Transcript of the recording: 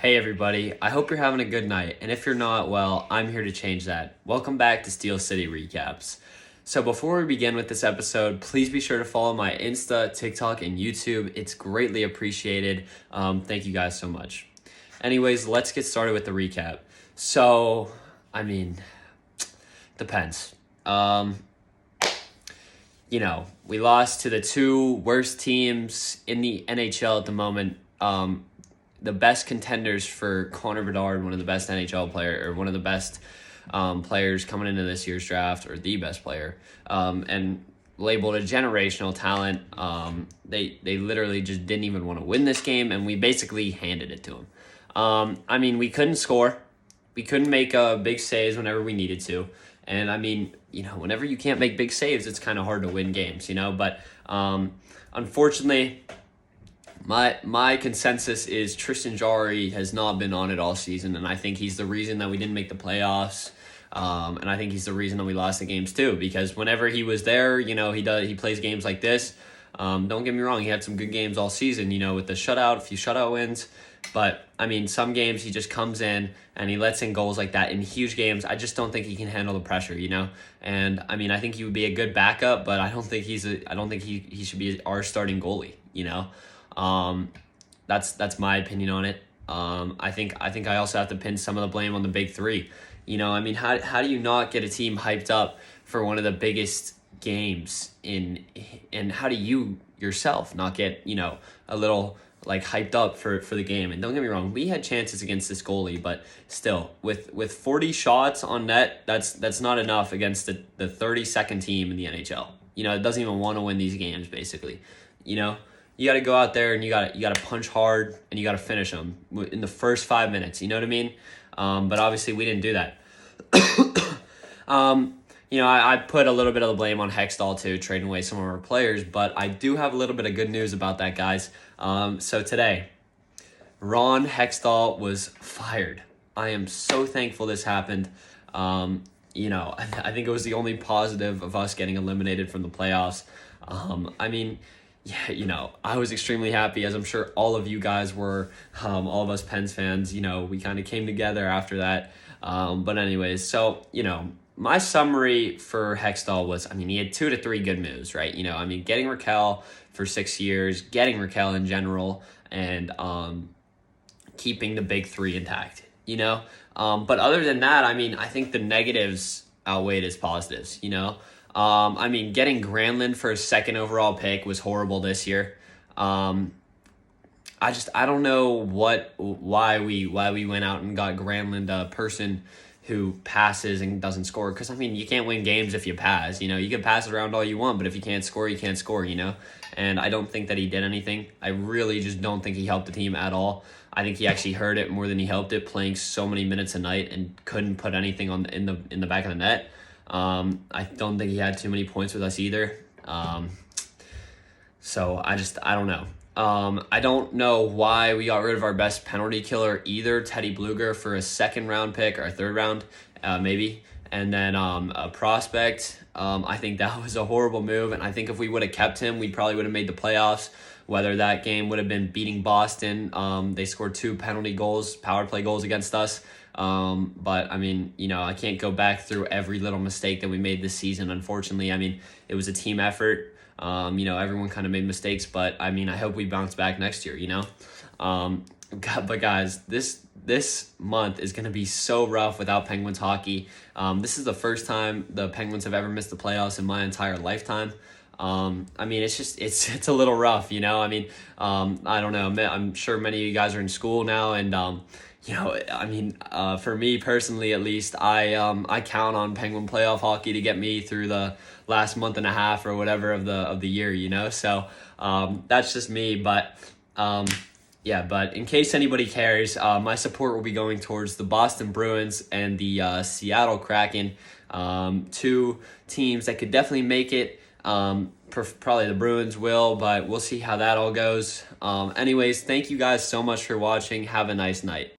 Hey everybody, I hope you're having a good night, and if you're not, well, I'm here to change that. Welcome back to Steel City Recaps. So before we begin with this episode, please be sure to follow my Insta, TikTok, and YouTube. It's greatly appreciated. Thank you guys so much. Anyways, let's get started with the recap. So, depends. We lost to the two worst teams in the NHL at the moment. The best contenders for Connor Bedard, one of the best NHL player, or one of the best players coming into this year's draft, or the best player, and labeled a generational talent. They literally just didn't even want to win this game, and we basically handed it to them. We couldn't score. We couldn't make big saves whenever we needed to. And whenever you can't make big saves, it's kind of hard to win games, But unfortunately, my consensus is Tristan Jarry has not been on it all season, and I think he's the reason that we didn't make the playoffs. And I think he's the reason that we lost the games too, because whenever he was there, he plays games like this. Don't get me wrong, he had some good games all season, with the shutout, a few shutout wins. But, some games he just comes in and he lets in goals like that in huge games. I just don't think he can handle the pressure, And, I think he would be a good backup, but I don't think he should be our starting goalie, That's my opinion on it. I think I also have to pin some of the blame on the big three. How do you not get a team hyped up for one of the biggest games and how do you yourself not get, a little hyped up for the game? And don't get me wrong, we had chances against this goalie, but still with 40 shots on net, that's not enough against the 32nd team in the NHL. It doesn't even want to win these games basically. You got to go out there and you got to punch hard and you got to finish them in the first 5 minutes. You know what I mean? But obviously we didn't do that. I put a little bit of the blame on Hextall too, trading away some of our players, but I do have a little bit of good news about that, guys. So today, Ron Hextall was fired. I am so thankful this happened. I think it was the only positive of us getting eliminated from the playoffs. I was extremely happy, as I'm sure all of you guys were, all of us Pens fans, we kind of came together after that. But anyways, so, my summary for Hextall was, he had 2 to 3 good moves, right? Getting Raquel for 6 years, getting Raquel in general, and keeping the big three intact, But other than that, I think the negatives outweighed his positives, Getting Granlund for a 2nd overall pick was horrible this year. I don't know why we went out and got Granlund, a person who passes and doesn't score. Because, you can't win games if you pass. You can pass it around all you want, but if you can't score, you can't score, And I don't think that he did anything. I really just don't think he helped the team at all. I think he actually hurt it more than he helped it, playing so many minutes a night and couldn't put anything in the back of the net. I don't think he had too many points with us either. So I don't know. I don't know why we got rid of our best penalty killer either, Teddy Bluger, for a 2nd round pick or 3rd round, maybe. And then a prospect. I think that was a horrible move. And I think if we would have kept him, we probably would have made the playoffs. Whether that game would have been beating Boston. They scored 2 penalty goals, power play goals against us. But I can't go back through every little mistake that we made this season. Unfortunately, it was a team effort. Everyone kind of made mistakes, but I hope we bounce back next year, But guys, this month is going to be so rough without Penguins hockey. This is the first time the Penguins have ever missed the playoffs in my entire lifetime. It's a little rough, I don't know. I'm sure many of you guys are in school now, and for me personally, at least, I count on Penguin playoff hockey to get me through the last month and a half or whatever of the year, So that's just me, but but in case anybody cares, my support will be going towards the Boston Bruins and the Seattle Kraken, 2 teams that could definitely make it. Probably the Bruins will, but we'll see how that all goes. Anyways, thank you guys so much for watching. Have a nice night.